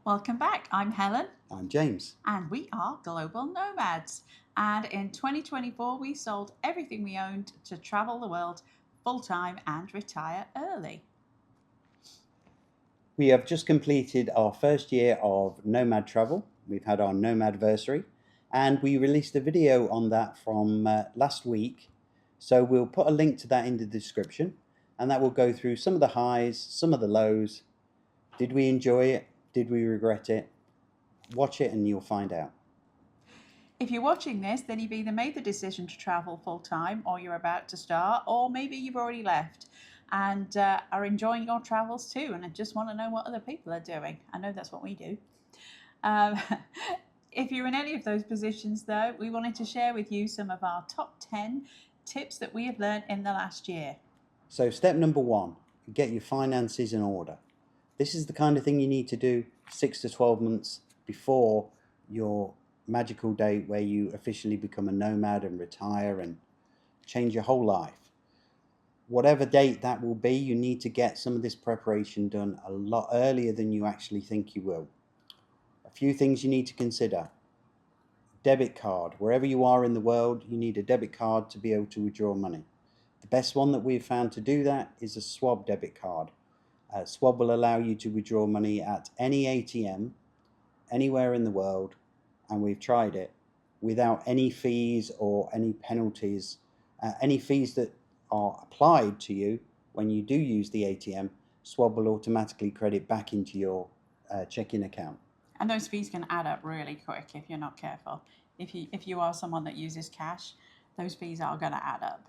Welcome back. I'm Helen I'm James. and we are Global Nomads. And in 2024, we sold everything we owned to travel the world full time and retire early. We have just completed our first year of nomad travel. We've had our Nomadversary, and we released a video on that from last week. So we'll put a link to that in the description, and that will go through some of the highs, some of the lows. Did we enjoy it? Did we regret it? Watch it and you'll find out. If you're watching this, then you've either made the decision to travel full time, or you're about to start, or maybe you've already left and are enjoying your travels too, and I just want to know what other people are doing. I know that's what we do. Um, if you're in any of those positions, though, we wanted to share with you some of our top 10 tips that we have learned in the last year. So step number 1, get your finances in order. This is the kind of thing you need to do 6 to 12 months before your magical date where you officially become a nomad and retire and change your whole life. Whatever date that will be, you need to get some of this preparation done a lot earlier than you actually think you will. A few things you need to consider. Debit card. Wherever you are in the world, you need a debit card to be able to withdraw money. The best one that we've found to do that is a swab debit card. Swab will allow you to withdraw money at any ATM, anywhere in the world, and we've tried it without any fees or any penalties. Any fees that are applied to you when you do use the ATM, Swab will automatically credit back into your checking account. And those fees can add up really quick if you're not careful. If you are someone that uses cash, those fees are going to add up.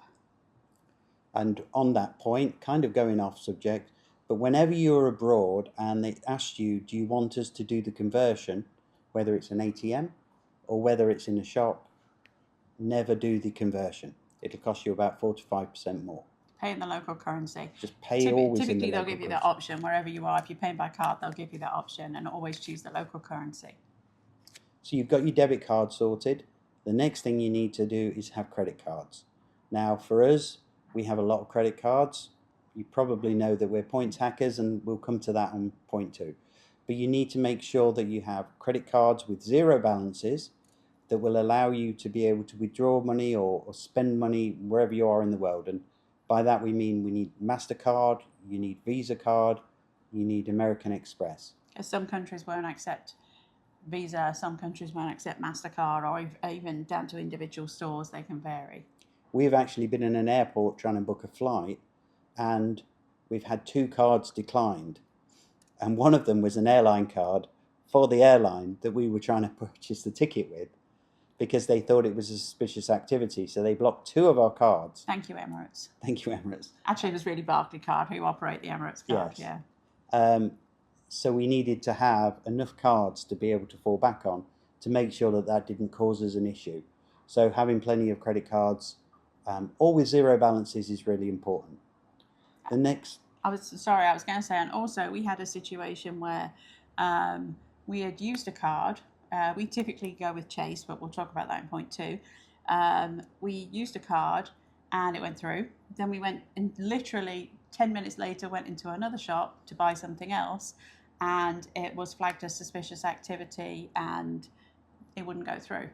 And on that point, kind of going off subject, but whenever you're abroad and they ask you, do you want us to do the conversion, whether it's an ATM or whether it's in a shop, never do the conversion. It'll cost you about 4 to 5% more. Pay in the local currency. Just pay always in the Typically, they'll local give you that currency. option wherever you are. If you're paying by card, they'll give you that option, and always choose the local currency. So you've got your debit card sorted. The next thing you need to do is have credit cards. Now, for us, we have a lot of credit cards. You probably know that we're points hackers, and we'll come to that on point 2. But you need to make sure that you have credit cards with 0 balances that will allow you to be able to withdraw money or spend money wherever you are in the world. And by that we mean we need MasterCard, you need Visa card, you need American Express. Some countries won't accept Visa, some countries won't accept MasterCard, or even down to individual stores, they can vary. We've actually been in an airport trying to book a flight, and we've had 2 cards declined. And one of them was an airline card for the airline that we were trying to purchase the ticket with, because they thought it was a suspicious activity. So they blocked 2 of our cards. Thank you, Emirates. Thank you, Emirates. Actually, it was really Barclaycard who operate the Emirates card, Yes. yeah. So we needed to have enough cards to be able to fall back on to make sure that that didn't cause us an issue. So having plenty of credit cards, all with 0 balances, is really important. The next... I was going to say, and also we had a situation where we had used a card. We typically go with Chase, but we'll talk about that in point 2. We used a card and it went through. Then we went, and literally 10 minutes later went into another shop to buy something else, and it was flagged as suspicious activity and it wouldn't go through.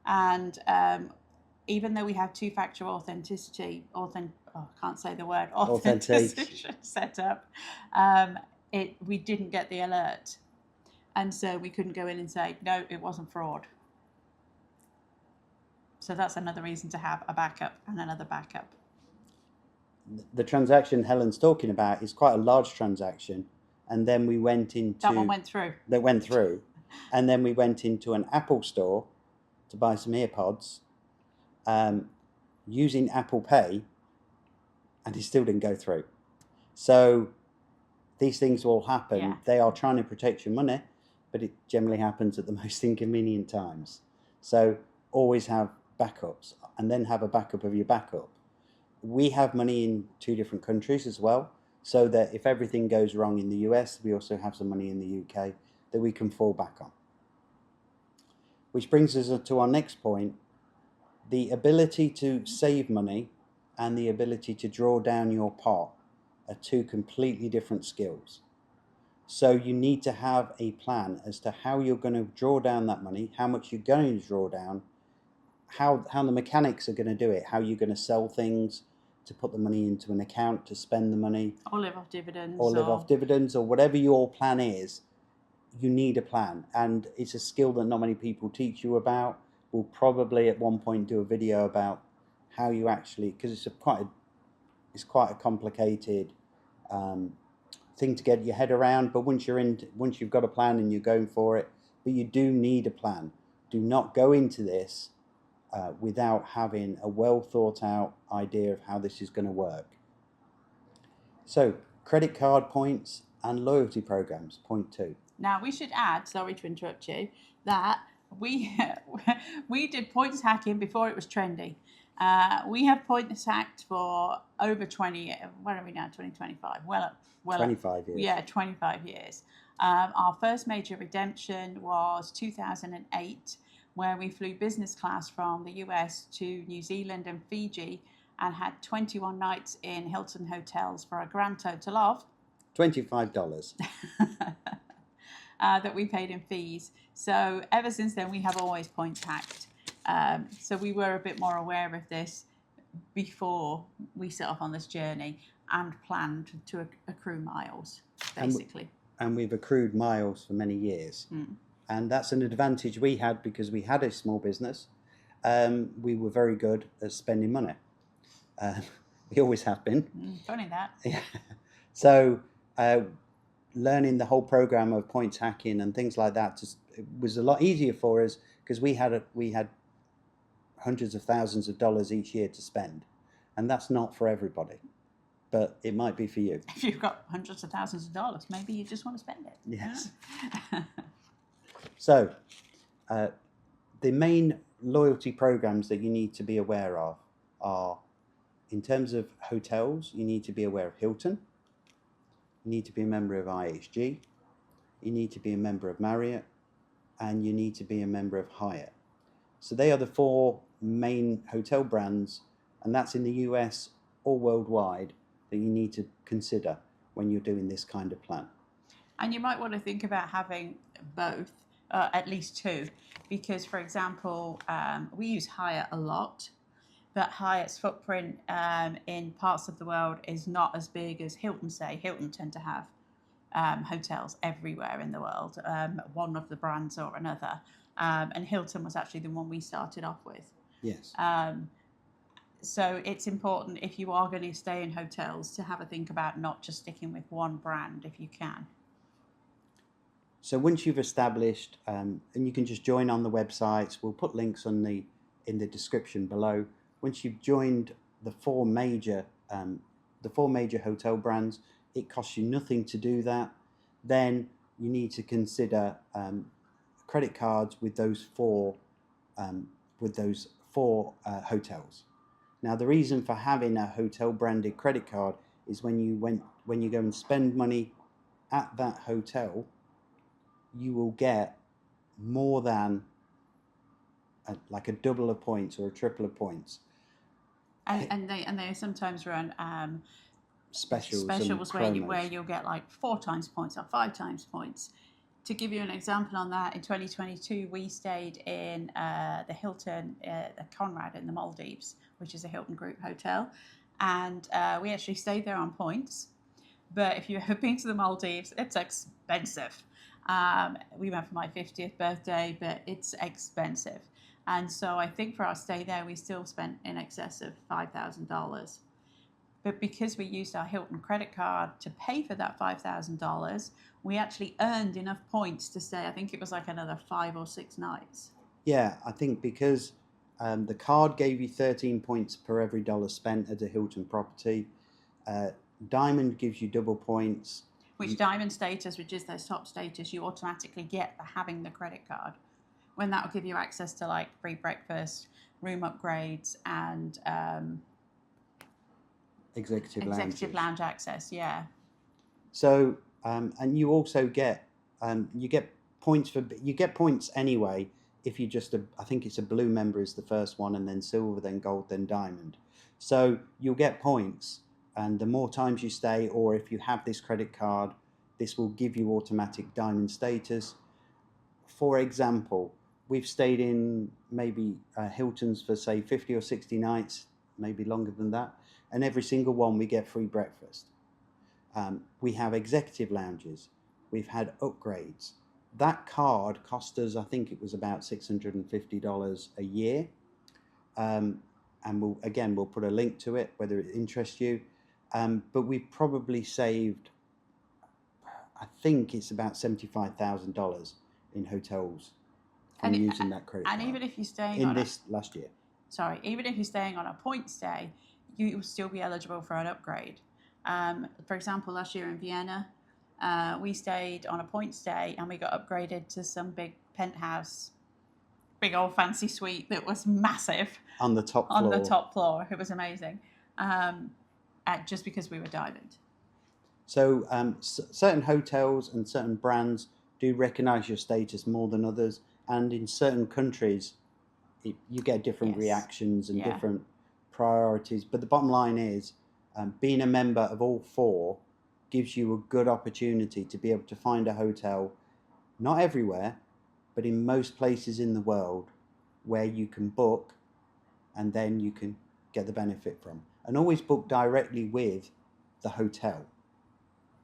And even though we have 2-factor authentication set up, we didn't get the alert. And so we couldn't go in and say, no, it wasn't fraud. So that's another reason to have a backup and another backup. The transaction Helen's talking about is quite a large transaction. And then we went into... That one went through. That went through. And then we went into an Apple store to buy some earpods, using Apple Pay, and it still didn't go through. So these things will happen. Yeah. They are trying to protect your money, but it generally happens at the most inconvenient times. So always have backups, and then have a backup of your backup. We have money in 2 different countries as well, so that if everything goes wrong in the US, we also have some money in the UK that we can fall back on. Which brings us to our next point. The ability to save money and the ability to draw down your pot are 2 completely different skills. So you need to have a plan as to how you're going to draw down that money, how much you're going to draw down, how the mechanics are going to do it, how you're going to sell things to put the money into an account to spend the money, Or live off dividends. Or whatever your plan is. You need a plan, and it's a skill that not many people teach you about. We'll probably at one point do a video about how you actually, because it's quite a complicated thing to get your head around. But once you've got a plan and you're going for it, but you do need a plan. Do not go into this without having a well thought out idea of how this is going to work. So, credit card points and loyalty programs, point 2. Now, we should add, sorry to interrupt you, that we did points hacking before it was trendy. We have points hacked for over 20, what are we now, 2025? Well, 25 years. Yeah, 25 years. Our first major redemption was 2008, where we flew business class from the US to New Zealand and Fiji and had 21 nights in Hilton hotels for a grand total of $25. That we paid in fees. So ever since then, we have always points hacked. So we were a bit more aware of this before we set off on this journey and planned to accrue miles, basically. And we've accrued miles for many years. And that's an advantage we had because we had a small business. We were very good at spending money. We always have been. Funny that. Yeah. So learning the whole program of points hacking and things like that it was a lot easier for us because we had hundreds of thousands of dollars each year to spend, and that's not for everybody, but it might be for you. If you've got hundreds of thousands of dollars, maybe you just want to spend it. Yes. So the main loyalty programs that you need to be aware of are, in terms of hotels, you need to be aware of Hilton. You need to be a member of IHG, you need to be a member of Marriott, and you need to be a member of Hyatt. So they are the 4 main hotel brands, and that's in the US or worldwide, that you need to consider when you're doing this kind of plan. And you might want to think about having both, at least 2, because, for example, we use Hyatt a lot. But Hyatt's footprint in parts of the world is not as big as Hilton, say. Hilton tend to have hotels everywhere in the world, one of the brands or another. And Hilton was actually the one we started off with. Yes. So it's important, if you are going to stay in hotels, to have a think about not just sticking with one brand if you can. So once you've established, and you can just join on the websites, we'll put links in the description below. Once you've joined the 4 major hotel brands, it costs you nothing to do that. Then you need to consider credit cards with those 4 hotels. Now, the reason for having a hotel branded credit card is when you go and spend money at that hotel, you will get more than like a double of points or a triple of points. And they sometimes run specials where you'll get like 4 times points or 5 times points. To give you an example on that, in 2022 we stayed in the Hilton, the Conrad in the Maldives, which is a Hilton Group hotel, and we actually stayed there on points. But if you've ever been to the Maldives, it's expensive. We went for my 50th birthday, but it's expensive. And so I think for our stay there, we still spent in excess of $5,000. But because we used our Hilton credit card to pay for that $5,000, we actually earned enough points to stay, I think it was like another 5 or 6 nights. Yeah, I think because the card gave you 13 points per every dollar spent at a Hilton property. Diamond gives you double points. Which Diamond status, which is their top status, you automatically get for having the credit card. When that will give you access to like free breakfast, room upgrades, and executive lounge access. Yeah. So and you also get points anyway if you just I think it's a blue member is the first one, and then silver, then gold, then diamond. So you'll get points, and the more times you stay, or if you have this credit card, this will give you automatic diamond status. For example, we've stayed in maybe Hilton's for say 50 or 60 nights, maybe longer than that, and every single one we get free breakfast. We have executive lounges. We've had upgrades. That card cost us, I think it was about $650 a year. And we'll put a link to it, whether it interests you. But we've probably saved, I think it's about $75,000 in hotels from using that credit card. And even if you're staying in this last year. Sorry, even if you're staying on a point stay, you will still be eligible for an upgrade. For example, last year in Vienna, we stayed on a point stay and we got upgraded to some big penthouse, big old fancy suite that was massive. On the top floor. On the top floor. It was amazing. Just because we were diamond. So certain hotels and certain brands do recognise your status more than others. And in certain countries, you get different reactions and different priorities. But the bottom line is, being a member of all four gives you a good opportunity to be able to find a hotel, not everywhere, but in most places in the world, where you can book and then you can get the benefit from. And always book directly with the hotel,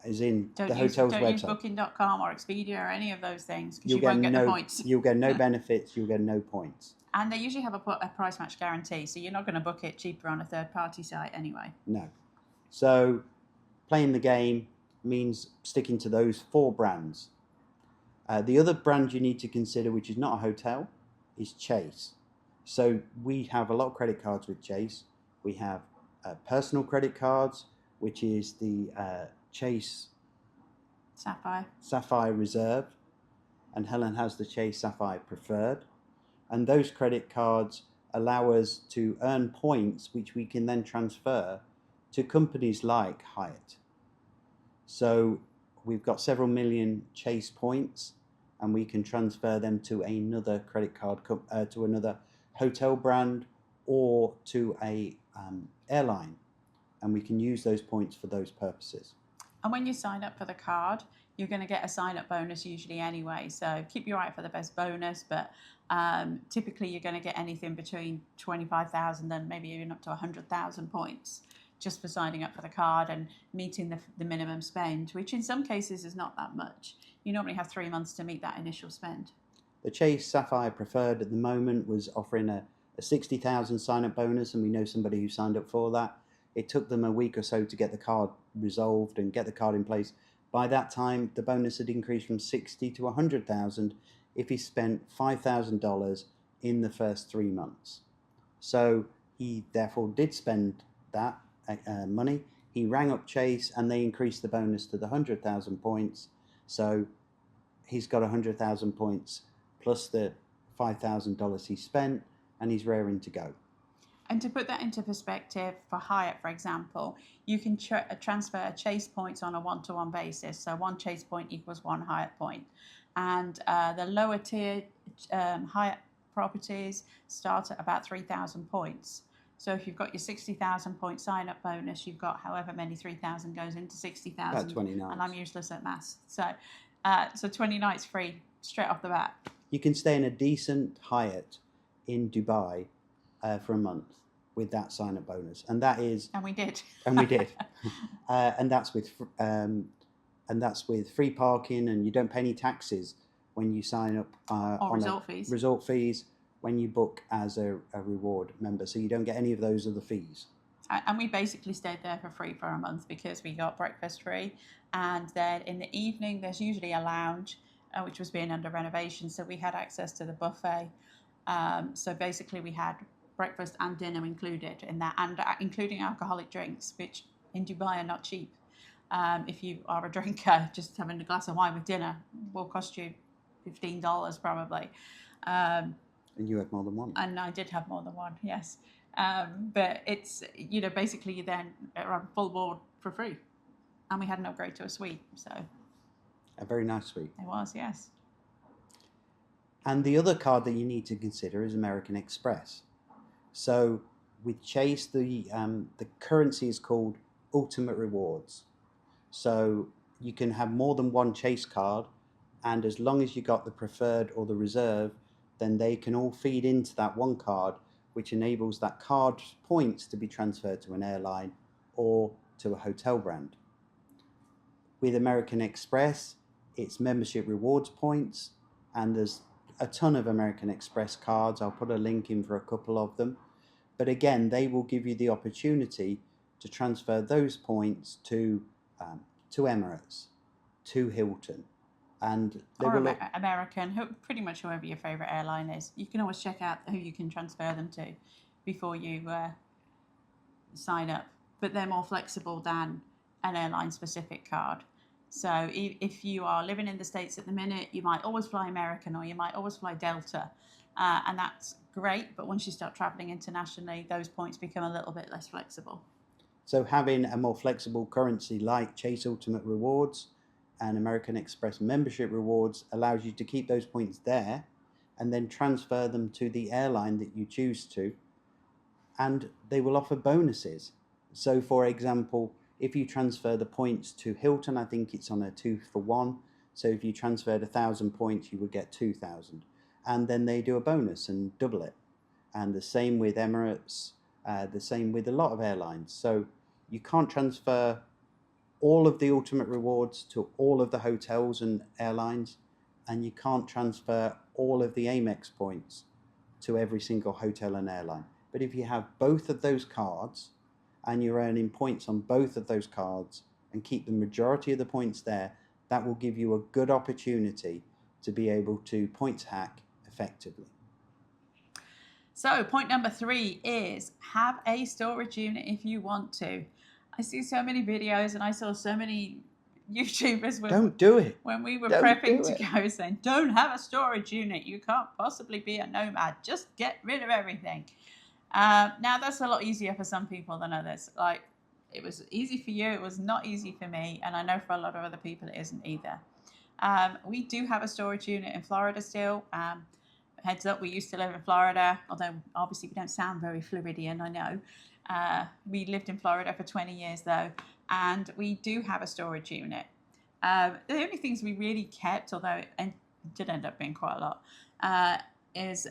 as in the hotel's website. Don't use Booking.com or Expedia or any of those things, because you won't get the points. You'll get no benefits, you'll get no points. And they usually have a price match guarantee, so you're not going to book it cheaper on a third-party site anyway. No. So playing the game means sticking to those four brands. The other brand you need to consider, which is not a hotel, is Chase. So we have a lot of credit cards with Chase. We have personal credit cards, which is the Chase Sapphire Reserve, and Helen has the Chase Sapphire Preferred. And those credit cards allow us to earn points, which we can then transfer to companies like Hyatt. So we've got several million Chase points, and we can transfer them to another credit card, to another hotel brand, or to a airline, and we can use those points for those purposes. And when you sign up for the card, you're going to get a sign-up bonus usually anyway, so keep your eye out for the best bonus, but typically you're going to get anything between 25,000 and maybe even up to 100,000 points just for signing up for the card and meeting the minimum spend, which in some cases is not that much. You normally have 3 months to meet that initial spend. The Chase Sapphire Preferred at the moment was offering a 60,000 sign-up bonus, and we know somebody who signed up for that. It took them a week or so to get the card resolved and get the card in place. By that time, the bonus had increased from 60 to 100,000 if he spent $5,000 in the first 3 months. So he therefore did spend that money. He rang up Chase and they increased the bonus to the 100,000 points. So he's got 100,000 points plus the $5,000 he spent, and he's raring to go. And to put that into perspective, for Hyatt, for example, you can transfer Chase points on a one-to-one basis. So 1 Chase point equals 1 Hyatt point. And the lower tier Hyatt properties start at about 3,000 points. So if you've got your 60,000 point sign-up bonus, you've got however many 3,000 goes into 60,000. About 20 nights. And I'm useless at maths. So 20 nights free straight off the bat. You can stay in a decent Hyatt in Dubai for a month with that sign-up bonus, and that is. And we did. And we did, and that's with free parking, and you don't pay any taxes when you sign up or on resort fees when you book as a reward member, so you don't get any of those other fees. And we basically stayed there for free for a month because we got breakfast free, and then in the evening there's usually a lounge, which was being under renovation, so we had access to the buffet. So basically we had breakfast and dinner included in that, and including alcoholic drinks, which in Dubai are not cheap. If you are a drinker, just having a glass of wine with dinner will cost you $15 probably. And you had more than one. And I did have more than one, yes. But it's, basically you then are on full board for free. And we had an upgrade to a suite, so. A very nice suite. It was, yes. And the other card that you need to consider is American Express. So with Chase, the currency is called Ultimate Rewards. So you can have more than one Chase card, and as long as you got the preferred or the reserve, then they can all feed into that one card, which enables that card's points to be transferred to an airline or to a hotel brand. With American Express, it's membership rewards points, and there's a ton of American Express cards. I'll put a link in for a couple of them. But again, they will give you the opportunity to transfer those points to Emirates, to Hilton, and they or will American, pretty much whoever your favourite airline is. You can always check out who you can transfer them to before you sign up. But they're more flexible than an airline-specific card. So if you are living in the States at the minute, you might always fly American or you might always fly Delta. And that's great, but once you start travelling internationally, those points become a little bit less flexible. So having a more flexible currency like Chase Ultimate Rewards and American Express membership rewards allows you to keep those points there and then transfer them to the airline that you choose to, and they will offer bonuses. So for example, if you transfer the points to Hilton, I think it's on a 2-for-1. So if you transferred 1,000 points, you would get 2,000. And then they do a bonus and double it. And the same with Emirates, the same with a lot of airlines. So you can't transfer all of the ultimate rewards to all of the hotels and airlines, and you can't transfer all of the Amex points to every single hotel and airline. But if you have both of those cards and you're earning points on both of those cards and keep the majority of the points there, that will give you a good opportunity to be able to points hack effectively. So point number 3 is have a storage unit if you want to. I see so many videos and I saw so many YouTubers Don't do it. when we were Don't prepping do to it. go saying, don't have a storage unit. You can't possibly be a nomad. Just get rid of everything. Now that's a lot easier for some people than others. Like, it was easy for you. It was not easy for me. And I know for a lot of other people it isn't either. We do have a storage unit in Florida still. Heads up, we used to live in Florida, although obviously we don't sound very Floridian, I know. We lived in Florida for 20 years though, and we do have a storage unit. The only things we really kept, although it did end up being quite a lot, is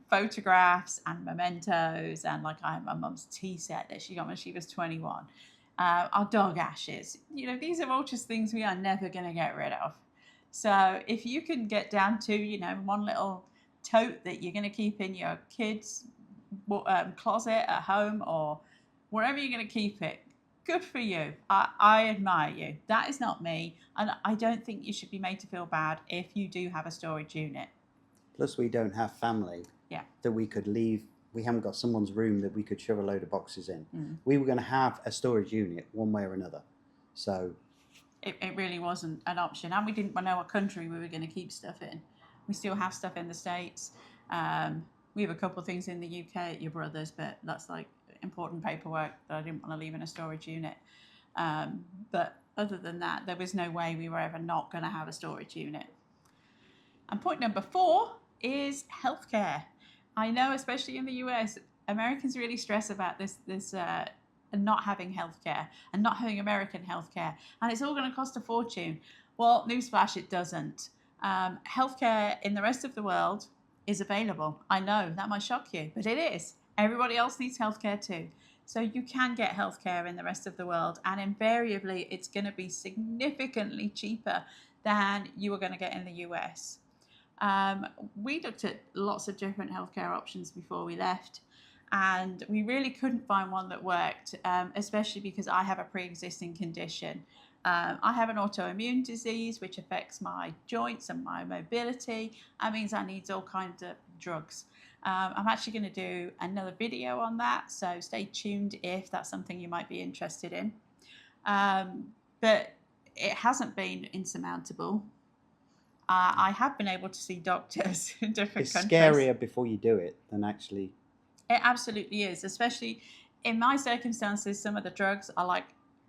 photographs and mementos, and like I have my mum's tea set that she got when she was 21. Our dog ashes. You know, these are all just things we are never going to get rid of. So if you can get down to, you know, one little tote that you're going to keep in your kids' closet at home or wherever you're going to keep it, good for you. I admire you. That is not me, and I don't think you should be made to feel bad if you do have a storage unit. Plus, we don't have family that we could leave. We haven't got someone's room that we could shove a load of boxes in. We were going to have a storage unit one way or another. So it really wasn't an option, and we didn't know what country we were going to keep stuff in. We still have stuff in the States. We have a couple of things in the UK at your brother's, but that's like important paperwork that I didn't want to leave in a storage unit. But other than that, there was no way we were ever not going to have a storage unit. And point number 4 is healthcare. I know, especially in the US, Americans really stress about this not having healthcare and not having American healthcare, and it's all going to cost a fortune. Well, newsflash, it doesn't. Healthcare in the rest of the world is available. I know that might shock you, but it is. Everybody else needs healthcare too. So you can get healthcare in the rest of the world, and invariably it's going to be significantly cheaper than you were going to get in the US. We looked at lots of different healthcare options before we left, and we really couldn't find one that worked, especially because I have a pre-existing condition. I have an autoimmune disease which affects my joints and my mobility. That means I need all kinds of drugs. I'm actually going to do another video on that, so stay tuned if that's something you might be interested in. But it hasn't been insurmountable. I have been able to see doctors in different countries. It's scarier before you do it than actually. It absolutely is, especially in my circumstances. Some of the drugs are like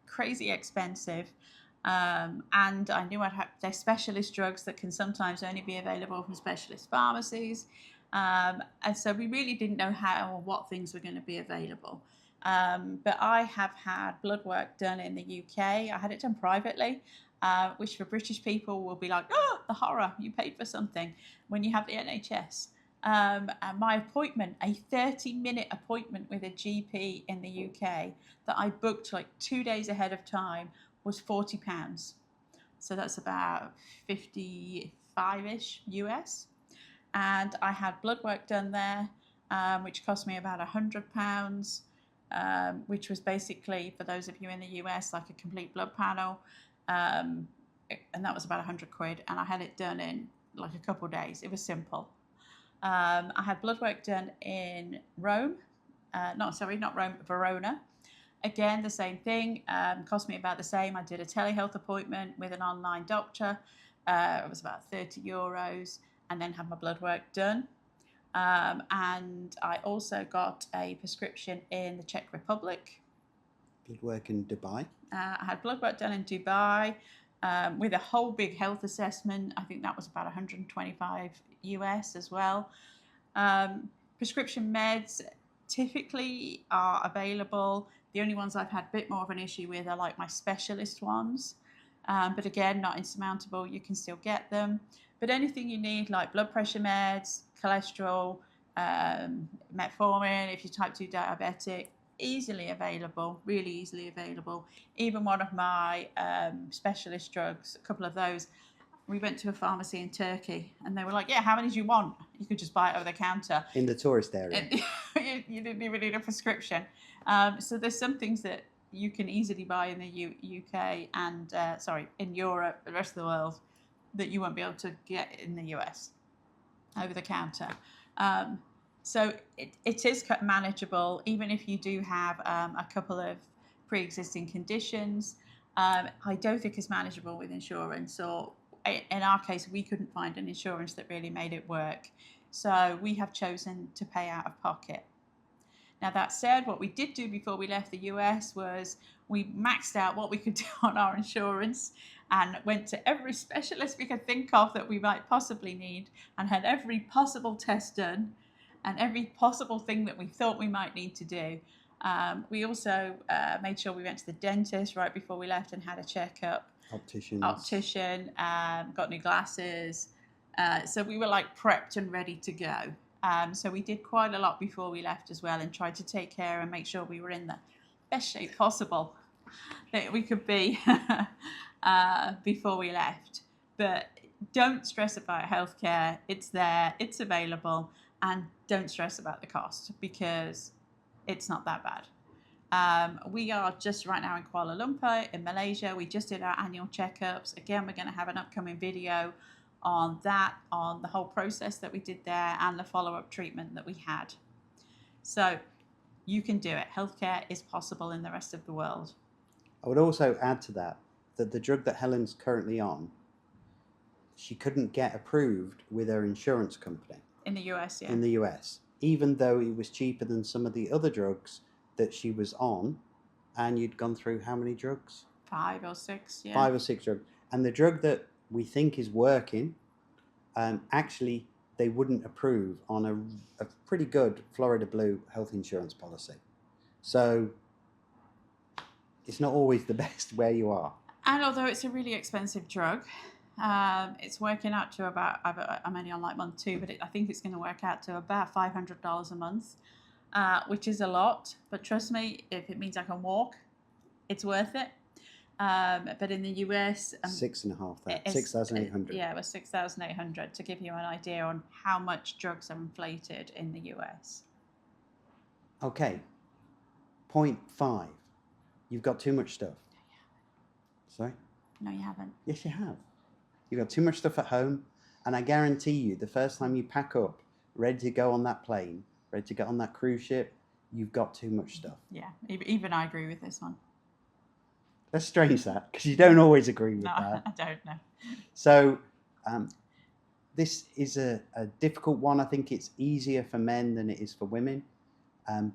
crazy expensive, and I knew I'd have their specialist drugs that can sometimes only be available from specialist pharmacies, and so we really didn't know how or what things were going to be available. But I have had blood work done in the UK. I had it done privately, which for British people will be like, oh, the horror, you paid for something, when you have the NHS. And my appointment, a 30-minute appointment with a GP in the UK that I booked like 2 days ahead of time, was £40. So that's about 55-ish US. And I had blood work done there, which cost me about £100, which was basically, for those of you in the US, like a complete blood panel. And that was about £100, and I had it done in like a couple of days. It was simple. I had blood work done in Rome. Not Rome, Verona. Again, the same thing. Cost me about the same. I did a telehealth appointment with an online doctor. It was about €30, and then had my blood work done. And I also got a prescription in the Czech Republic. Blood work in Dubai? I had blood work done in Dubai with a whole big health assessment. I think that was about 125 US as well. Prescription meds typically are available. The only ones I've had a bit more of an issue with are like my specialist ones. But again, not insurmountable. You can still get them. But anything you need, like blood pressure meds, cholesterol, metformin, if you're type 2 diabetic, easily available, really easily available. Even one of my specialist drugs, a couple of those, we went to a pharmacy in Turkey and they were like, yeah, how many do you want? You could just buy it over the counter. In the tourist area. You didn't even need a prescription. So there's some things that you can easily buy in the UK and, in Europe, the rest of the world, that you won't be able to get in the US over the counter. So it is manageable, even if you do have a couple of pre-existing conditions. I don't think it's manageable with insurance, or in our case, we couldn't find an insurance that really made it work. So we have chosen to pay out of pocket. Now, that said, what we did do before we left the US was we maxed out what we could do on our insurance and went to every specialist we could think of that we might possibly need and had every possible test done and every possible thing that we thought we might need to do. We also made sure we went to the dentist right before we left and had a checkup. Optician, got new glasses. So we were like prepped and ready to go. So we did quite a lot before we left as well and tried to take care and make sure we were in the best shape possible that we could be before we left. But don't stress about healthcare. It's there, it's available, and don't stress about the cost because it's not that bad. We are just right now in Kuala Lumpur in Malaysia. We just did our annual checkups. Again, we're going to have an upcoming video on that, on the whole process that we did there and the follow-up treatment that we had. So you can do it. Healthcare is possible in the rest of the world. I would also add to that the drug that Helen's currently on, she couldn't get approved with her insurance company. In the US, yeah. In the US, even though it was cheaper than some of the other drugs that she was on. And you'd gone through how many drugs? 5 or 6, yeah. 5 or 6 drugs. And the drug that we think is working, actually they wouldn't approve on a pretty good Florida Blue health insurance policy. So it's not always the best where you are. And although it's a really expensive drug, it's working out to about, I'm only on like month 2, but I think it's going to work out to about $500 a month, which is a lot. But trust me, if it means I can walk, it's worth it. But in the US, 6,800. Yeah, it was 6,800 to give you an idea on how much drugs are inflated in the US. Okay, point 5. You've got too much stuff. Sorry? No, you haven't. Yes, you have. You've got too much stuff at home, and I guarantee you, the first time you pack up, ready to go on that plane, ready to get on that cruise ship, you've got too much stuff. Yeah, even I agree with this one. That's strange, that, because you don't always agree with that. No, I don't know. So this is a difficult one. I think it's easier for men than it is for women,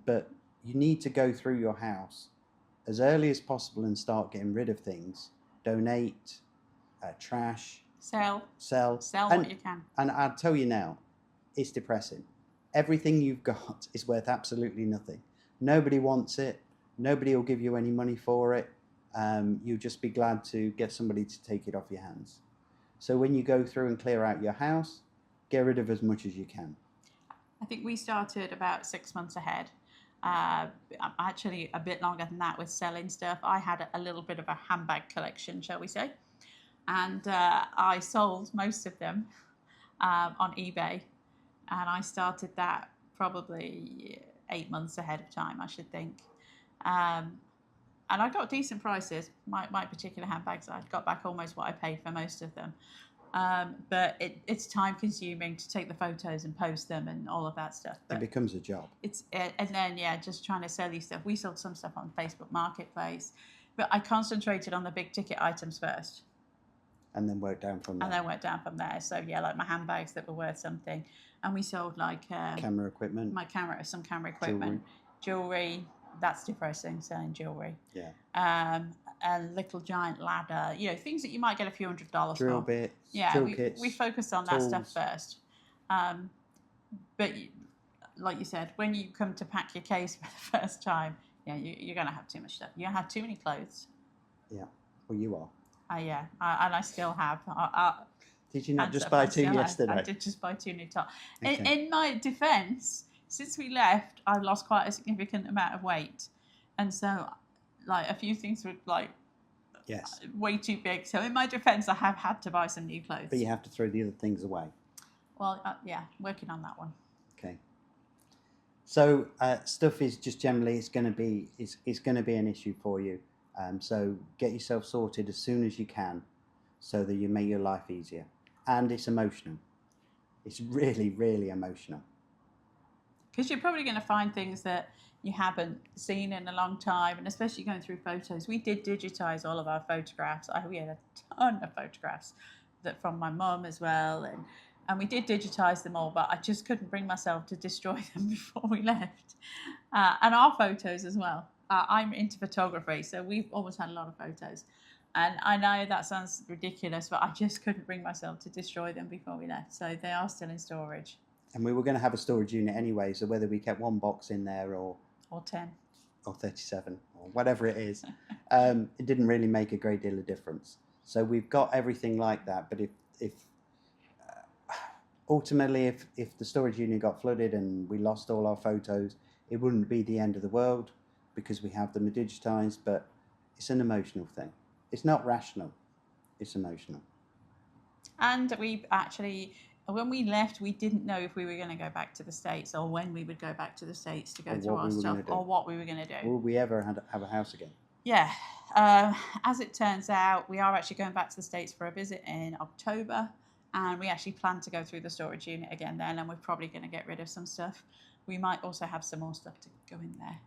but you need to go through your house as early as possible and start getting rid of things. Donate, trash. Sell what you can. And I'll tell you now, it's depressing. Everything you've got is worth absolutely nothing. Nobody wants it. Nobody will give you any money for it. you'll just be glad to get somebody to take it off your hands. So when you go through and clear out your house, get rid of as much as you can. I think we started about 6 months ahead. Actually, a bit longer than that with selling stuff. I had a little bit of a handbag collection, shall we say. And I sold most of them on eBay. And I started that probably 8 months ahead of time, I should think. And I got decent prices. My particular handbags, I got back almost what I paid for most of them. But it's time consuming to take the photos and post them and all of that stuff. But it becomes a job. And then, just trying to sell these stuff. We sold some stuff on Facebook Marketplace, but I concentrated on the big ticket items first. And then worked down from there. So, like my handbags that were worth something. And we sold like... camera equipment. Some camera equipment. Jewelry. That's depressing, selling jewelry. Yeah. A little giant ladder, things that you might get a few $100s for. Drill bits, kits, we focused on tools. that stuff first. But like you said, when you come to pack your case for the first time, you're going to have too much stuff. You're going to have too many clothes. Yeah, well, you are. And I still have. Did you not just buy two yesterday? I did just buy 2 new tops. Okay. In my defence, since we left, I've lost quite a significant amount of weight. And so, a few things were, yes, way too big. So in my defence, I have had to buy some new clothes. But you have to throw the other things away. Well, working on that one. Okay. So stuff is just generally, it's going to be an issue for you. So get yourself sorted as soon as you can so that you make your life easier. And it's emotional. It's really, really emotional. Because you're probably going to find things that you haven't seen in a long time, and especially going through photos. We did digitize all of our photographs. We had a ton of photographs from my mum as well, and we did digitize them all, but I just couldn't bring myself to destroy them before we left. And our photos as well. I'm into photography, so we've always had a lot of photos. And I know that sounds ridiculous, but I just couldn't bring myself to destroy them before we left. So they are still in storage. And we were going to have a storage unit anyway, so whether we kept one box in there or 10 or 37 or whatever it is, it didn't really make a great deal of difference. So we've got everything like that. But if ultimately if the storage unit got flooded and we lost all our photos, it wouldn't be the end of the world because we have them digitized. But it's an emotional thing. It's not rational. It's emotional. And we actually, when we left, we didn't know if we were going to go back to the States or when we would go back to the States to go through our stuff or what we were going to do. Will we ever have a house again? Yeah. As it turns out, we are actually going back to the States for a visit in October, and we actually plan to go through the storage unit again then, and we're probably going to get rid of some stuff. We might also have some more stuff to go in there.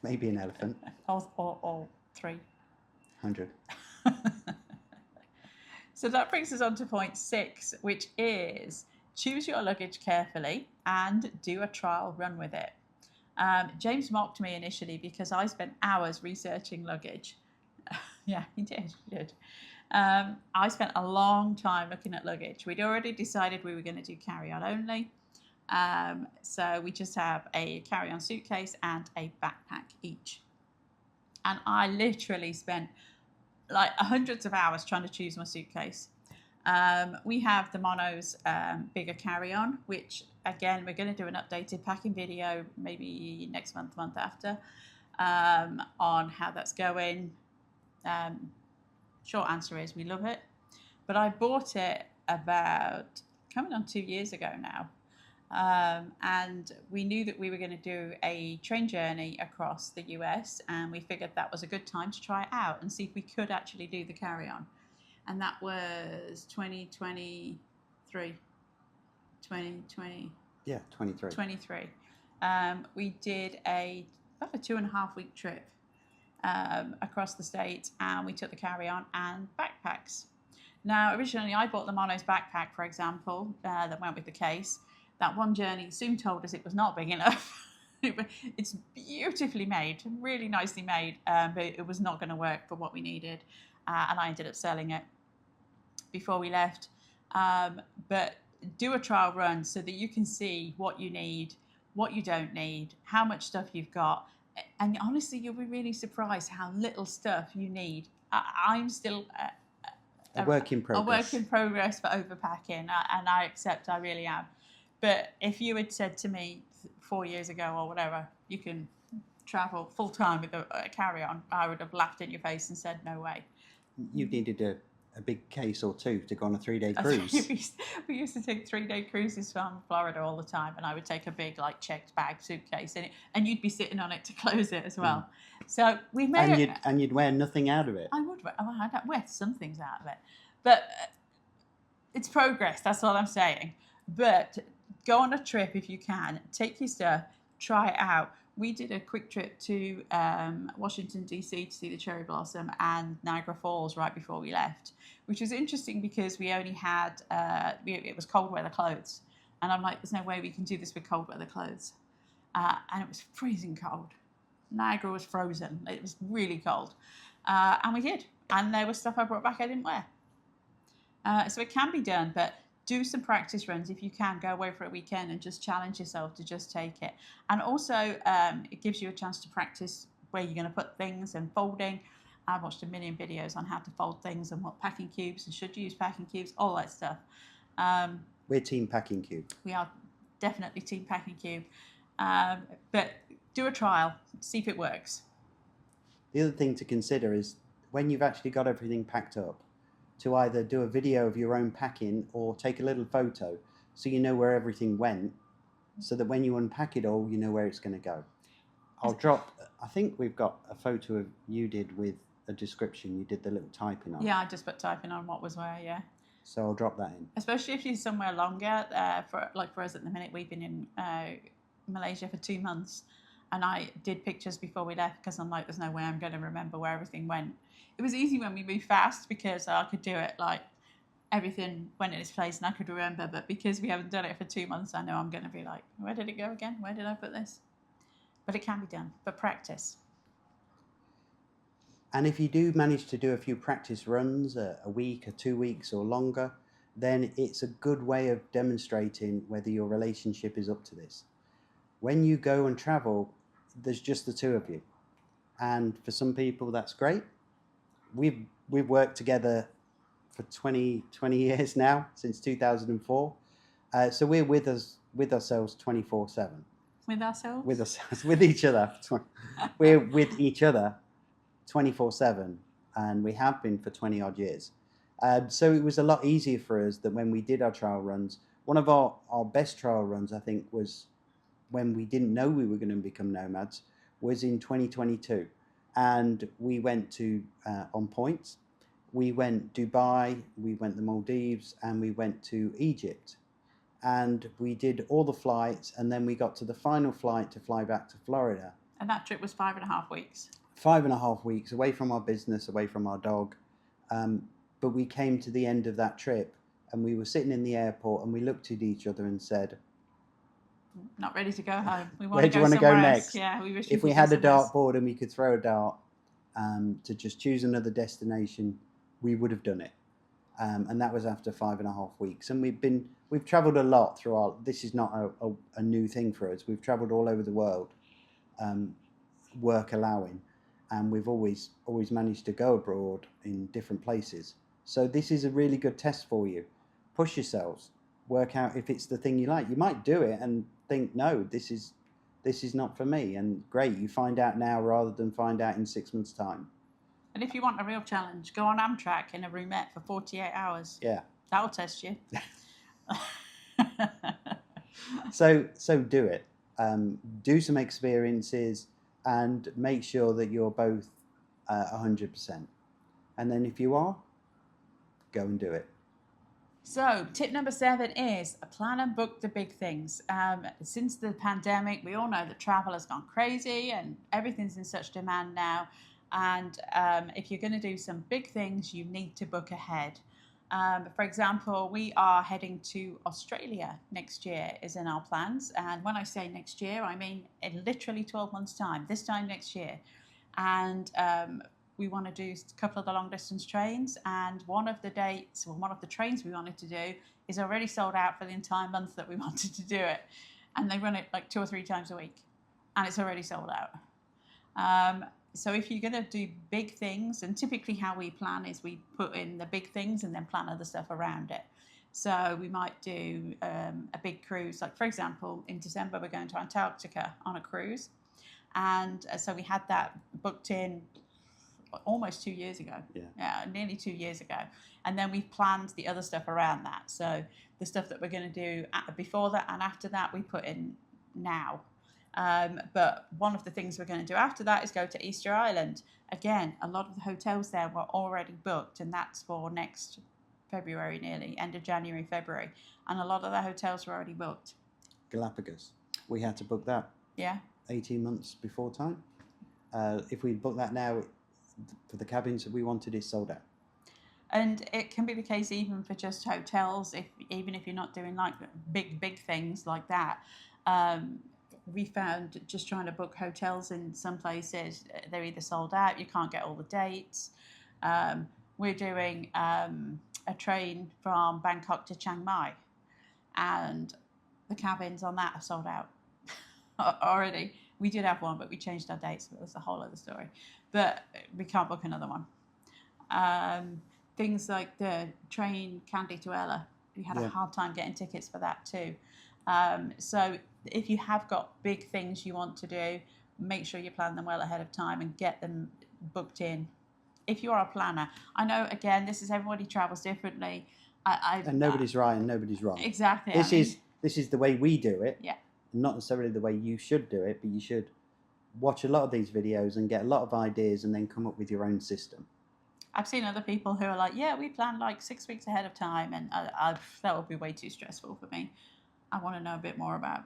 Maybe an elephant. Or 300. So that brings us on to point 6, which is choose your luggage carefully and do a trial run with it. James mocked me initially because I spent hours researching luggage. Yeah, he did. I spent a long time looking at luggage. We'd already decided we were going to do carry-on only. So we just have a carry-on suitcase and a backpack each. And I literally spent hundreds of hours trying to choose my suitcase. We have the Mono's bigger carry-on, which again, we're going to do an updated packing video maybe next month after, on how that's going. Short answer is we love it. But I bought it about coming on 2 years ago now. And we knew that we were going to do a train journey across the US, and we figured that was a good time to try it out and see if we could actually do the carry-on. And that was 2023. Yeah, 23. 23. We did about a 2.5 week trip across the States, and we took the carry-on and backpacks. Now, originally I bought the Mono's backpack, for example, that went with the case. That one journey soon told us it was not big enough. It's beautifully made, really nicely made, but it was not going to work for what we needed. And I ended up selling it before we left. But do a trial run so that you can see what you need, what you don't need, how much stuff you've got, And honestly, you'll be really surprised how little stuff you need. I'm still A work in a progress. work in progress for overpacking, and I accept I really am. But if you had said to me 4 years ago or whatever, you can travel full time with a carry on, I would have laughed in your face and said, no way. You needed a big case or two to go on a 3-day That's cruise. right. We used to take 3-day cruises from Florida all the time, and I would take a big like checked bag suitcase in it, and you'd be sitting on it to close it as well. So we made and you'd wear nothing out of it. I would. I'd wear some things out of it, but it's progress. That's all I'm saying. But go on a trip if you can. Take your stuff. Try it out. We did a quick trip to Washington, D.C. to see the cherry blossom and Niagara Falls right before we left, which was interesting because we only had, it was cold weather clothes. And I'm like, there's no way we can do this with cold weather clothes. And it was freezing cold. Niagara was frozen. It was really cold. And we did. And there was stuff I brought back I didn't wear. So it can be done, but do some practice runs if you can. Go away for a weekend and just challenge yourself to just take it. And also, it gives you a chance to practice where you're going to put things and folding. I've watched a million videos on how to fold things and what packing cubes and should you use packing cubes, all that stuff. We're team packing cube. We are definitely team packing cube. But do a trial, see if it works. The other thing to consider is when you've actually got everything packed up, to either do a video of your own packing or take a little photo so you know where everything went, so that when you unpack it all, you know where it's going to go. I think we've got a photo of you did with a description. You did the little typing on. Yeah, I just put typing on what was where, yeah. So I'll drop that in. Especially if you're somewhere longer. For us at the minute, we've been in Malaysia for 2 months. And I did pictures before we left because I'm like, there's no way I'm going to remember where everything went. It was easy when we moved fast because I could do it, like everything went in its place and I could remember. But because we haven't done it for 2 months, I know I'm going to be like, where did it go again? Where did I put this? But it can be done, but practice. And if you do manage to do a few practice runs, a week or 2 weeks or longer, then it's a good way of demonstrating whether your relationship is up to this. When you go and travel, there's just the two of you. And for some people, that's great. We've worked together for 20 years now, since 2004. So we're with ourselves 24/7. With ourselves? With ourselves, with each other. We're with each other 24/7, and we have been for 20 odd years. So it was a lot easier for us that when we did our trial runs. One of our best trial runs, I think, was when we didn't know we were going to become nomads, was in 2022. And we went to on points. We went Dubai, we went the Maldives, and we went to Egypt. And we did all the flights, and then we got to the final flight to fly back to Florida. And that trip was 5.5 weeks. 5.5 weeks away from our business, away from our dog. But we came to the end of that trip, and we were sitting in the airport, and we looked at each other and said, not ready to go home. We want where do you want to go next? Yeah, we wish if we had a dartboard and we could throw a dart to just choose another destination, we would have done it. And that was after 5.5 weeks. And we've traveled a lot throughout. This is not a new thing for us. We've traveled all over the world, work allowing, and we've always managed to go abroad in different places. So this is a really good test for you. Push yourselves. Work out if it's the thing you like. You might do it and think, no, this is not for me. And great, you find out now rather than find out in 6 months' time. And if you want a real challenge, go on Amtrak in a roomette for 48 hours. Yeah. That'll test you. So do it. Do some experiences and make sure that you're both 100%. And then if you are, go and do it. So tip number 7 is plan and book the big things. Since the pandemic, we all know that travel has gone crazy and everything's in such demand now. And if you're going to do some big things, you need to book ahead. For example, we are heading to Australia next year is in our plans. And when I say next year, I mean in literally 12 months' time, this time next year. And we want to do a couple of the long distance trains, and one of the trains we wanted to do is already sold out for the entire month that we wanted to do it, and they run it like 2 or 3 times a week, and it's already sold out. So if you're going to do big things, and typically how we plan is we put in the big things and then plan other stuff around it. So we might do a big cruise, like for example, in December we're going to Antarctica on a cruise, and so we had that booked in almost 2 years ago. Yeah, nearly 2 years ago, and then we planned the other stuff around that. So the stuff that we're going to do before that and after that we put in now. But one of the things we're going to do after that is go to Easter Island. Again, a lot of the hotels there were already booked, and that's for next February, nearly end of January, February, and a lot of the hotels were already booked. Galapagos, we had to book that 18 months before time. If we book that now, for the cabins that we wanted, is sold out. And it can be the case even for just hotels, even if you're not doing like big things like that. We found just trying to book hotels in some places, they're either sold out, you can't get all the dates. We're doing a train from Bangkok to Chiang Mai, and the cabins on that are sold out already. We did have one, but we changed our dates, so it was a whole other story. But we can't book another one. Things like the train Kandy to Ella, we had a hard time getting tickets for that too. So if you have got big things you want to do, make sure you plan them well ahead of time and get them booked in. If you are a planner, I know again this is everybody travels differently. And nobody's right and nobody's wrong. Exactly. This is the way we do it. Yeah. Not necessarily the way you should do it, but you should watch a lot of these videos and get a lot of ideas and then come up with your own system. I've seen other people who are like, yeah, we plan like 6 weeks ahead of time, and that would be way too stressful for me. I want to know a bit more about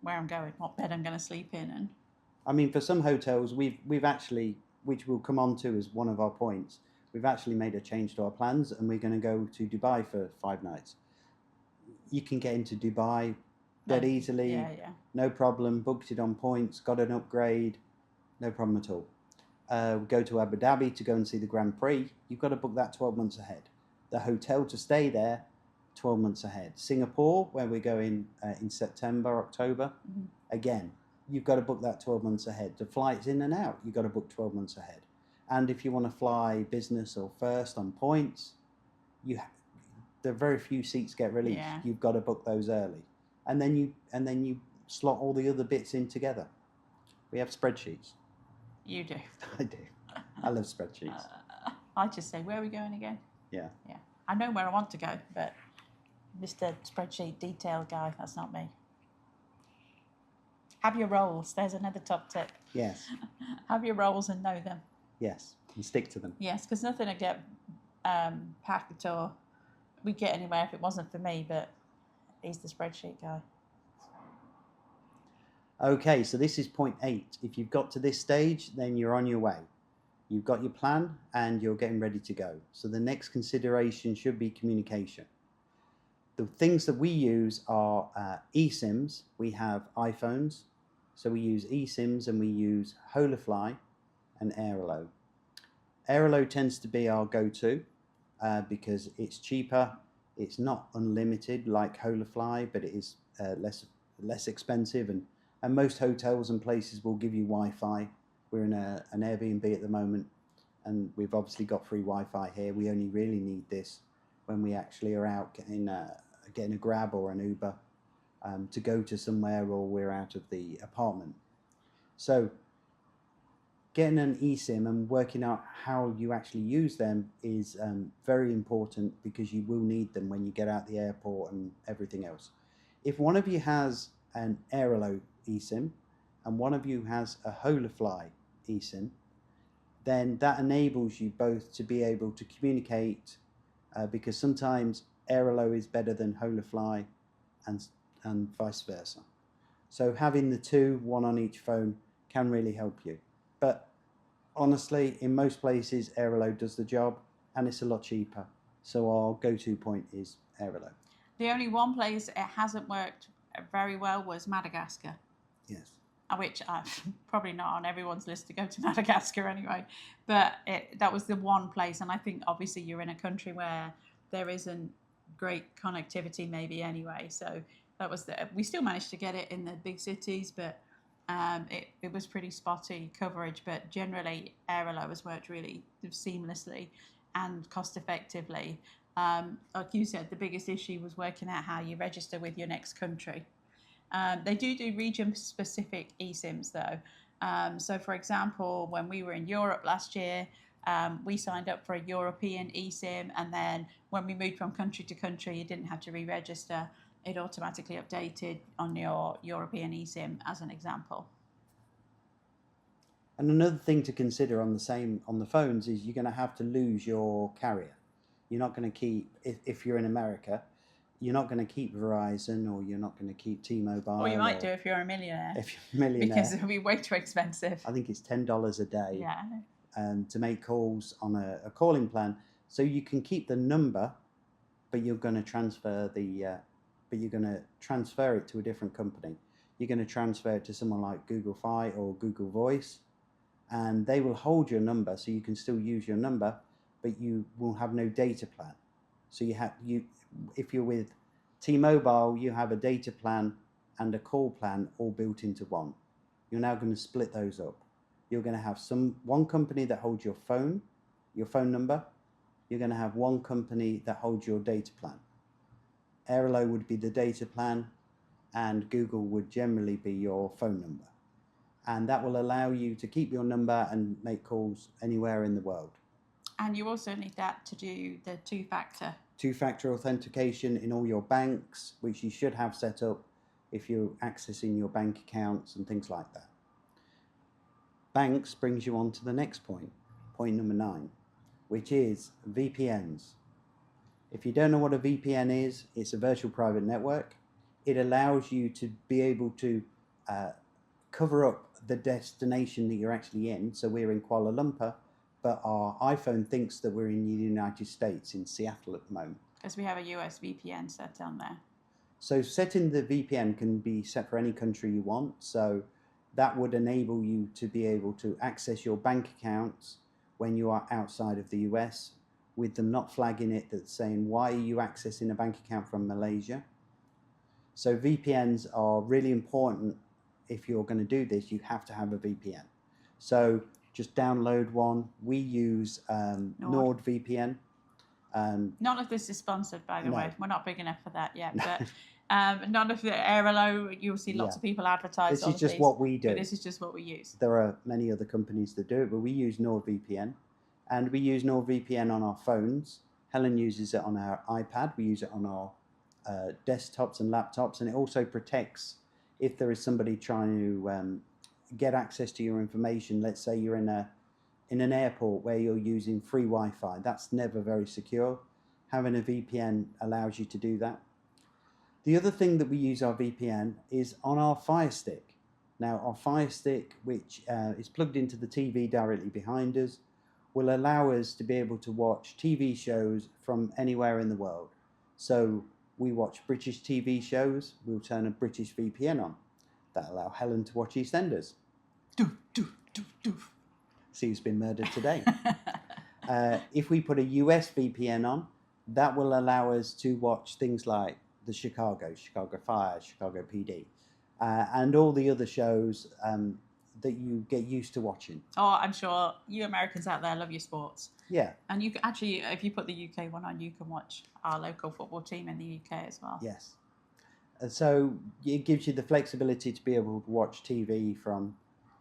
where I'm going, what bed I'm going to sleep in, and. I mean, for some hotels, we've actually, which we'll come on to as one of our points, we've actually made a change to our plans, and we're going to go to Dubai for 5 nights. You can get into Dubai dead easily, no problem. Booked it on points, got an upgrade, no problem at all. We go to Abu Dhabi to go and see the Grand Prix. You've got to book that 12 months ahead. The hotel to stay there, 12 months ahead. Singapore, where we're going in September, October, again, you've got to book that 12 months ahead. The flights in and out, you've got to book 12 months ahead. And if you want to fly business or first on points, there are very few seats get released. Yeah. You've got to book those early. And then you slot all the other bits in together. We have spreadsheets. You do. I do. I love spreadsheets. I just say, where are we going again? Yeah. Yeah. I know where I want to go, but Mr. Spreadsheet detail guy, that's not me. Have your roles. There's another top tip. Yes. Have your roles and know them. Yes, and stick to them. Yes, because nothing would get packed or we'd get anywhere if it wasn't for me, but he's the spreadsheet guy. Okay, so this is point 8. If you've got to this stage, then you're on your way. You've got your plan and you're getting ready to go. So the next consideration should be communication. The things that we use are eSIMs. We have iPhones, so we use eSIMs, and we use Holafly and Airalo. Airalo tends to be our go-to because it's cheaper. It's not unlimited like Holafly, but it is less expensive, and most hotels and places will give you Wi-Fi. We're in an Airbnb at the moment, and we've obviously got free Wi-Fi here. We only really need this when we actually are out getting a Grab or an Uber to go to somewhere, or we're out of the apartment. So getting an eSIM and working out how you actually use them is very important, because you will need them when you get out the airport and everything else. If one of you has an Airalo eSIM and one of you has a Holafly eSIM, then that enables you both to be able to communicate, because sometimes Airalo is better than Holafly and vice versa. So having the two, one on each phone, can really help you. But honestly, in most places, Airalo does the job, and it's a lot cheaper. So our go-to point is Airalo. The only one place it hasn't worked very well was Madagascar. Yes. Which probably not on everyone's list to go to Madagascar anyway. But that was the one place, and I think obviously you're in a country where there isn't great connectivity maybe anyway. So that was we still managed to get it in the big cities, but it was pretty spotty coverage, but generally Airalo has worked really seamlessly and cost effectively. Like you said, the biggest issue was working out how you register with your next country. They do region-specific eSIMs though. So, for example, when we were in Europe last year, we signed up for a European eSIM, and then when we moved from country to country, you didn't have to re-register. It automatically updated on your European eSIM, as an example. And another thing to consider on the phones is you're going to have to lose your carrier. You're not going to keep, if you're in America, you're not going to keep Verizon, or you're not going to keep T-Mobile. Or you might do if you're a millionaire. If you're a millionaire. Because it'll be way too expensive. I think it's $10 a day. Yeah. To make calls on a calling plan. So you can keep the number, but you're going to transfer it to a different company. You're going to transfer it to someone like Google Fi or Google Voice, and they will hold your number, so you can still use your number, but you will have no data plan. So if you're with T-Mobile, you have a data plan and a call plan all built into one. You're now going to split those up. You're going to have one company that holds your phone number. You're going to have one company that holds your data plan. Airalo would be the data plan, and Google would generally be your phone number. And that will allow you to keep your number and make calls anywhere in the world. And you also need that to do the two-factor. Two-factor authentication in all your banks, which you should have set up if you're accessing your bank accounts and things like that. Banks brings you on to the next point number 9, which is VPNs. If you don't know what a VPN is, it's a virtual private network. It allows you to be able to cover up the destination that you're actually in. So we're in Kuala Lumpur, but our iPhone thinks that we're in the United States, in Seattle at the moment. Because we have a US VPN set on there. So setting the VPN can be set for any country you want. So that would enable you to be able to access your bank accounts when you are outside of the US, with them not flagging it that's saying, why are you accessing a bank account from Malaysia? So VPNs are really important. If you're going to do this, you have to have a VPN. So just download one. We use NordVPN. None of this is sponsored, by the way. We're not big enough for that yet. But none of the Airalo, you'll see lots of people advertise. This is just what we do. But this is just what we use. There are many other companies that do it, but we use NordVPN. And we use NordVPN on our phones. Helen uses it on our iPad. We use it on our desktops and laptops. And it also protects if there is somebody trying to get access to your information. Let's say you're in an airport where you're using free Wi-Fi. That's never very secure. Having a VPN allows you to do that. The other thing that we use our VPN is on our Firestick. Now, our Firestick, which is plugged into the TV directly behind us, will allow us to be able to watch TV shows from anywhere in the world. So we watch British TV shows, we'll turn a British VPN on. That'll allow Helen to watch EastEnders. Doof, doof, doof, doof. See who's been murdered today. If we put a US VPN on, that will allow us to watch things like the Chicago Fire, Chicago PD, and all the other shows that you get used to watching. Oh, I'm sure you Americans out there love your sports. Yeah. And you can actually, if you put the UK one on, you can watch our local football team in the UK as well. Yes. So it gives you the flexibility to be able to watch TV from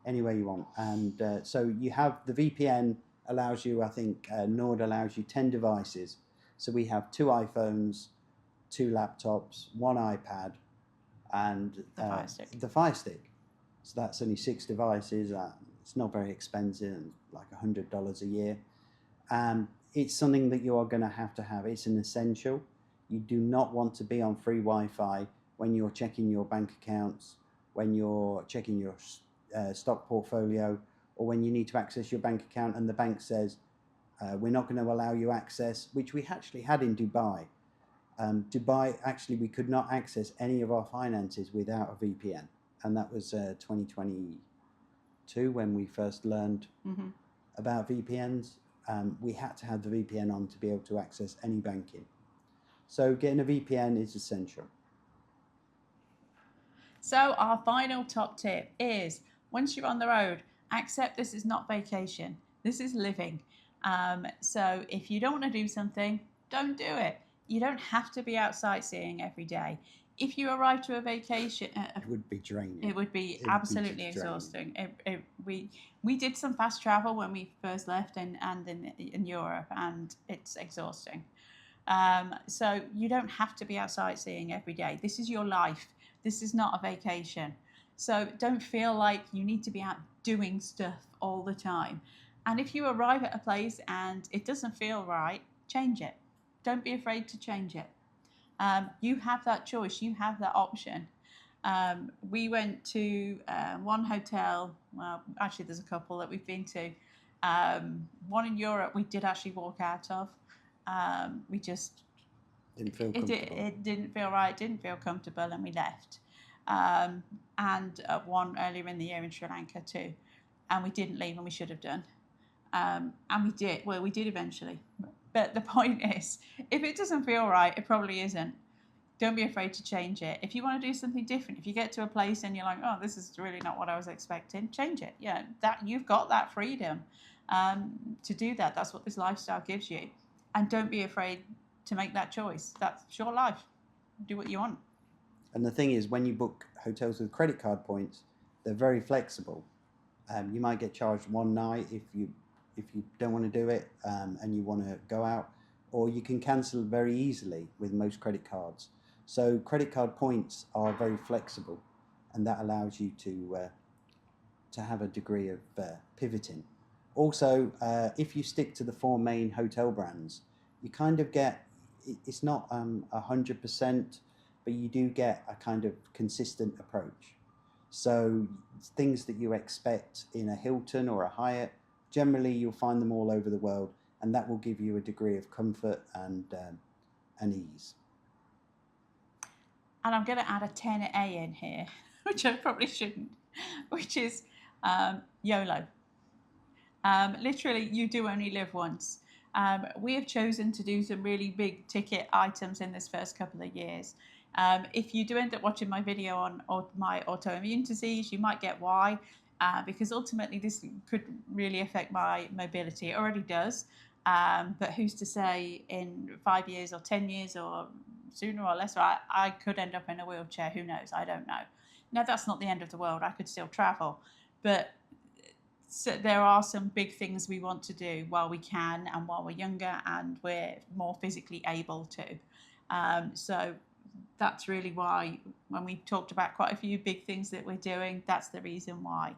anywhere you want. And so you have the VPN allows you, I think Nord allows you 10 devices. So we have 2 iPhones, 2 laptops, 1 iPad, and the Fire Stick. So that's only 6 devices. It's not very expensive, like $100 a year. It's something that you are going to have. It's an essential. You do not want to be on free Wi-Fi when you're checking your bank accounts, when you're checking your stock portfolio, or when you need to access your bank account and the bank says, we're not going to allow you access, which we actually had in Dubai. Dubai, actually, we could not access any of our finances without a VPN. And that was 2022 when we first learned about VPNs. We had to have the VPN on to be able to access any banking. So getting a VPN is essential. So our final top tip is, once you're on the road, accept this is not vacation. This is living. So if you don't want to do something, don't do it. You don't have to be out sightseeing every day. If you arrive to a vacation, it would be draining. It would be absolutely exhausting. We did some fast travel when we first left and in Europe, and it's exhausting. So you don't have to be out sightseeing every day. This is your life. This is not a vacation. So don't feel like you need to be out doing stuff all the time. And if you arrive at a place and it doesn't feel right, change it. Don't be afraid to change it. You have that choice. You have that option. We went to one hotel. Well, actually, there's a couple that we've been to. One in Europe we did actually walk out of. We just didn't feel comfortable. It didn't feel right. Didn't feel comfortable, and we left. And one earlier in the year in Sri Lanka too, and we didn't leave, and we should have done. And we did. Well, we did eventually. But the point is, if it doesn't feel right, it probably isn't. Don't be afraid to change it. If you want to do something different, if you get to a place and you're like, oh, this is really not what I was expecting, change it. Yeah, that you've got that freedom to do that. That's what this lifestyle gives you. And don't be afraid to make that choice. That's your life. Do what you want. And the thing is, when you book hotels with credit card points, they're very flexible. You might get charged one night if you don't want to do it and you want to go out, or you can cancel very easily with most credit cards. So credit card points are very flexible, and that allows you to have a degree of pivoting. Also, if you stick to the 4 main hotel brands, you kind of get, it's not 100%, but you do get a kind of consistent approach. So things that you expect in a Hilton or a Hyatt, generally you'll find them all over the world, and that will give you a degree of comfort and ease. And I'm going to add a 10A in here, which I probably shouldn't, which is YOLO. Literally, you do only live once. We have chosen to do some really big ticket items in this first couple of years. If you do end up watching my video on my autoimmune disease, you might get why. Because ultimately this could really affect my mobility. It already does, but who's to say in 5 years or 10 years or sooner or less, I could end up in a wheelchair. Who knows? I don't know. Now, that's not the end of the world. I could still travel, but so there are some big things we want to do while we can and while we're younger and we're more physically able to. So that's really why when we talked about quite a few big things that we're doing, that's the reason why.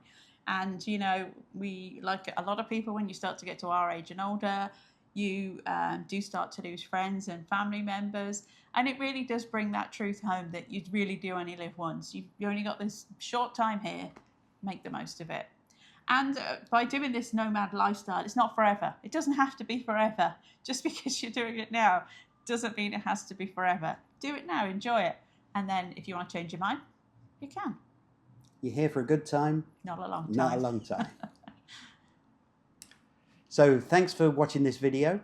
And, you know, we, like a lot of people, when you start to get to our age and older, you do start to lose friends and family members. And it really does bring that truth home that you really do only live once. You only got this short time here, make the most of it. And by doing this nomad lifestyle, it's not forever. It doesn't have to be forever. Just because you're doing it now doesn't mean it has to be forever. Do it now, enjoy it. And then if you want to change your mind, you can. You're here for a good time. Not a long time. Not a long time. So thanks for watching this video.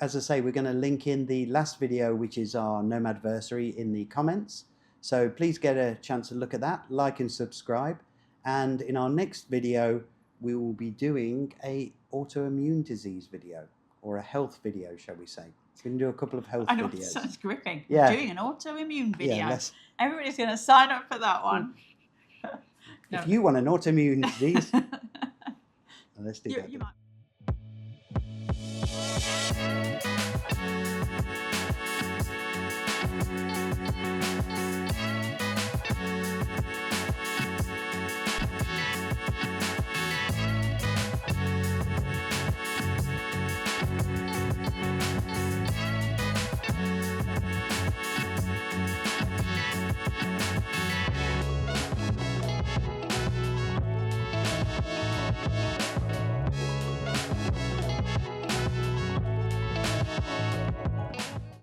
As I say, we're going to link in the last video, which is our Nomadversary, in the comments. So please get a chance to look at that, like and subscribe. And in our next video, we will be doing a autoimmune disease video, or a health video, shall we say. We can do a couple of health videos. I know, it sounds gripping. Yeah. We're doing an autoimmune video. Yeah, everybody's going to sign up for that one. If you want an autoimmune disease, let's do that. You might.